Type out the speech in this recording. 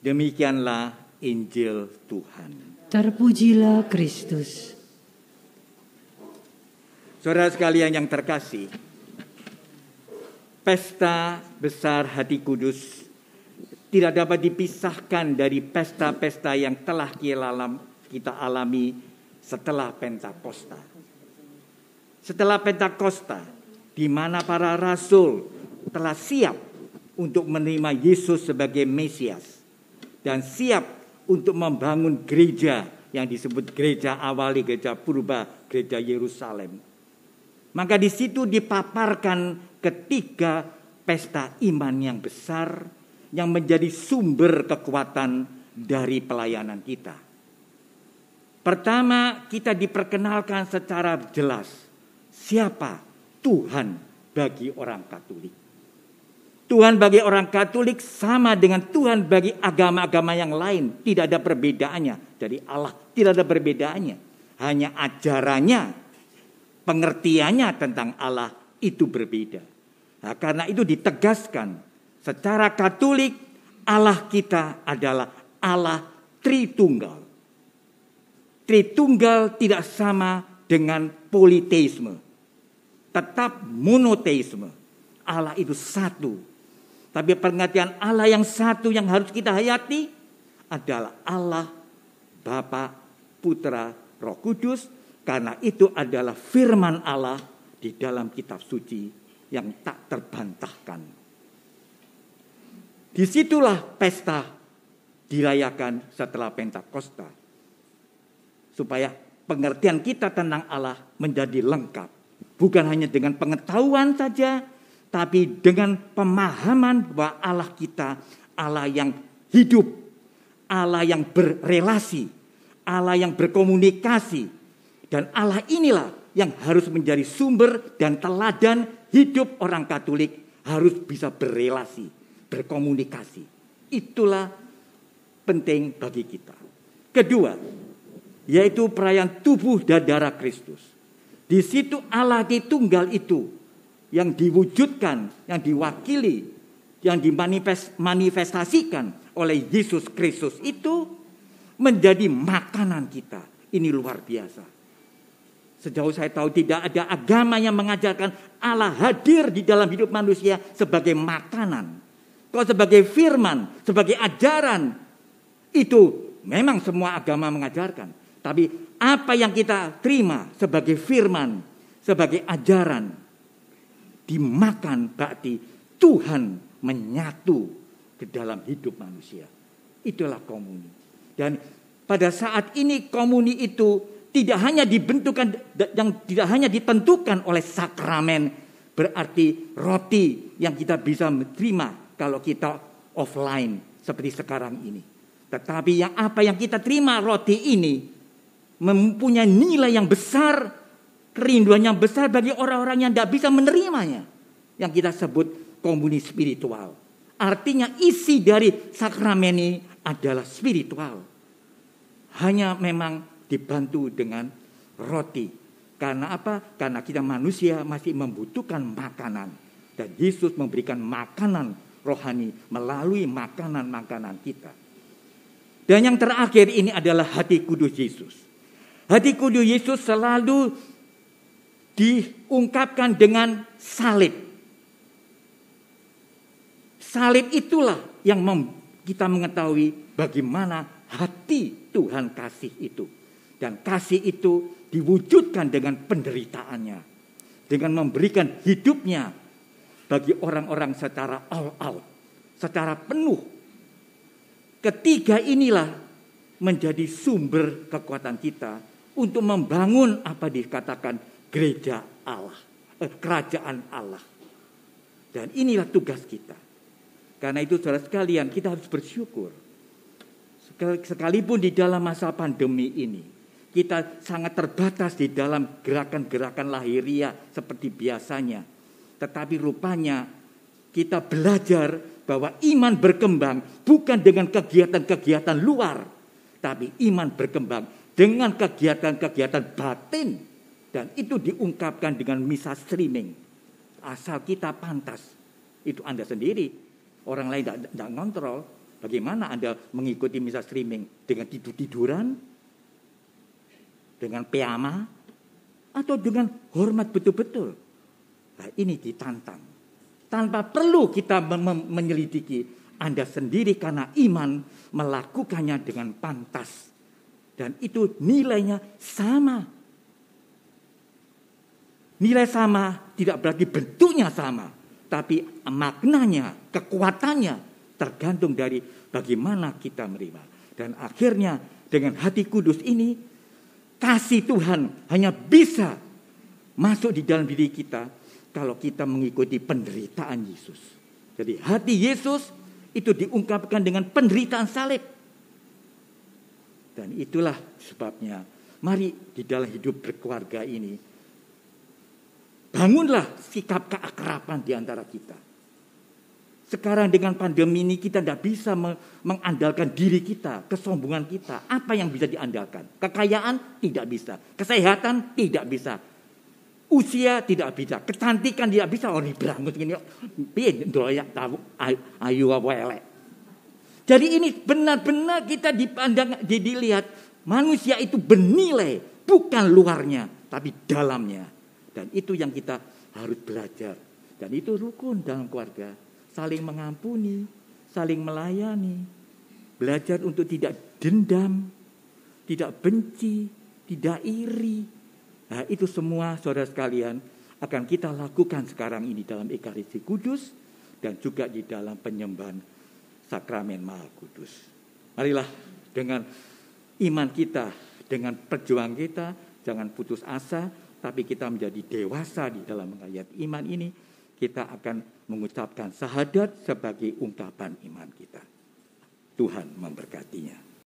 Demikianlah Injil Tuhan. Terpujilah Kristus. Saudara sekalian yang terkasih, pesta besar Hati Kudus tidak dapat dipisahkan dari pesta-pesta yang telah kita alami setelah Pentakosta. Setelah Pentakosta, di mana para rasul telah siap untuk menerima Yesus sebagai Mesias dan siap untuk membangun gereja yang disebut gereja awali, gereja purba, gereja Yerusalem. Maka di situ dipaparkan ketiga pesta iman yang besar yang menjadi sumber kekuatan dari pelayanan kita. Pertama, kita diperkenalkan secara jelas siapa Tuhan bagi orang Katolik. Tuhan bagi orang Katolik sama dengan Tuhan bagi agama-agama yang lain. Tidak ada perbedaannya dari Allah. Tidak ada perbedaannya. Hanya ajarannya, pengertiannya tentang Allah itu berbeda. Nah, karena itu ditegaskan secara Katolik Allah kita adalah Allah Tritunggal. Tritunggal tidak sama dengan politeisme. Tetap monoteisme. Allah itu satu. Tapi pengertian Allah yang satu yang harus kita hayati adalah Allah Bapa, Putra, Roh Kudus. Karena itu adalah firman Allah di dalam kitab suci yang tak terbantahkan. Disitulah pesta dirayakan setelah Pentakosta. Supaya pengertian kita tentang Allah menjadi lengkap. Bukan hanya dengan pengetahuan saja, tapi dengan pemahaman bahwa Allah kita, Allah yang hidup, Allah yang berrelasi, Allah yang berkomunikasi. Dan Allah inilah yang harus menjadi sumber dan teladan hidup orang Katolik, harus bisa berrelasi, berkomunikasi. Itulah penting bagi kita. Kedua, yaitu perayaan tubuh dan darah Kristus. Di situ Allah Tritunggal itu yang diwujudkan, yang diwakili, yang dimanifestasikan oleh Yesus Kristus itu menjadi makanan kita. Ini luar biasa. Sejauh saya tahu tidak ada agama yang mengajarkan Allah hadir di dalam hidup manusia sebagai makanan. Kalau sebagai firman, sebagai ajaran, itu memang semua agama mengajarkan. Tapi apa yang kita terima sebagai firman, sebagai ajaran, dimakan berarti Tuhan menyatu ke dalam hidup manusia. Itulah komuni. Dan pada saat ini komuni itu tidak hanya ditentukan oleh sakramen, berarti roti yang kita bisa terima kalau kita offline seperti sekarang ini. Tetapi apa yang kita terima roti ini mempunyai nilai yang besar, kerinduan yang besar bagi orang-orang yang tidak bisa menerimanya. Yang kita sebut komuni spiritual. Artinya isi dari sakramen ini adalah spiritual. Hanya memang dibantu dengan roti. Karena apa? Karena kita manusia masih membutuhkan makanan. Dan Yesus memberikan makanan rohani melalui makanan-makanan kita. Dan yang terakhir ini adalah Hati Kudus Yesus. Hati Kudus Yesus selalu diungkapkan dengan salib. Salib itulah yang kita mengetahui bagaimana hati Tuhan kasih itu. Dan kasih itu diwujudkan dengan penderitaannya. Dengan memberikan hidupnya bagi orang-orang secara all out. Secara penuh. Ketiga inilah menjadi sumber kekuatan kita untuk membangun apa dikatakan gereja Allah. Kerajaan Allah. Dan inilah tugas kita. Karena itu saudara sekalian kita harus bersyukur. Sekalipun di dalam masa pandemi ini. Kita sangat terbatas di dalam gerakan-gerakan lahiriah seperti biasanya. Tetapi rupanya kita belajar bahwa iman berkembang bukan dengan kegiatan-kegiatan luar. Tapi iman berkembang dengan kegiatan-kegiatan batin. Dan itu diungkapkan dengan misa streaming. Asal kita pantas. Itu Anda sendiri. Orang lain tidak ngontrol. Bagaimana Anda mengikuti misa streaming? Dengan tidur-tiduran? Dengan piyama? Atau dengan hormat betul-betul? Nah, ini ditantang. Tanpa perlu kita menyelidiki. Anda sendiri karena iman melakukannya dengan pantas. Dan itu nilainya sama. Nilai sama tidak berarti bentuknya sama. Tapi maknanya, kekuatannya tergantung dari bagaimana kita menerima. Dan akhirnya dengan hati kudus ini, kasih Tuhan hanya bisa masuk di dalam diri kita kalau kita mengikuti penderitaan Yesus. Jadi hati Yesus itu diungkapkan dengan penderitaan salib. Dan itulah sebabnya mari di dalam hidup berkeluarga ini, bangunlah sikap keakraban di antara kita. Sekarang dengan pandemi ini kita tidak bisa mengandalkan diri kita, kesombongan kita. Apa yang bisa diandalkan? Kekayaan tidak bisa. Kesehatan tidak bisa. Usia tidak bisa. Kecantikan tidak bisa. Orang berangus gini. Ayu apa elek. Jadi ini benar-benar kita dipandang, dilihat. Manusia itu bernilai. Bukan luarnya, tapi dalamnya. Dan itu yang kita harus belajar. Dan itu rukun dalam keluarga. Saling mengampuni, saling melayani, belajar untuk tidak dendam, tidak benci, tidak iri. Nah, itu semua saudara sekalian akan kita lakukan sekarang ini dalam Ekaristi Kudus dan juga di dalam penyembahan Sakramen Maha Kudus. Marilah dengan iman kita, dengan perjuangan kita, jangan putus asa, tapi kita menjadi dewasa di dalam menghayat iman ini. Kita akan mengucapkan syahadat sebagai ungkapan iman kita. Tuhan memberkatinya.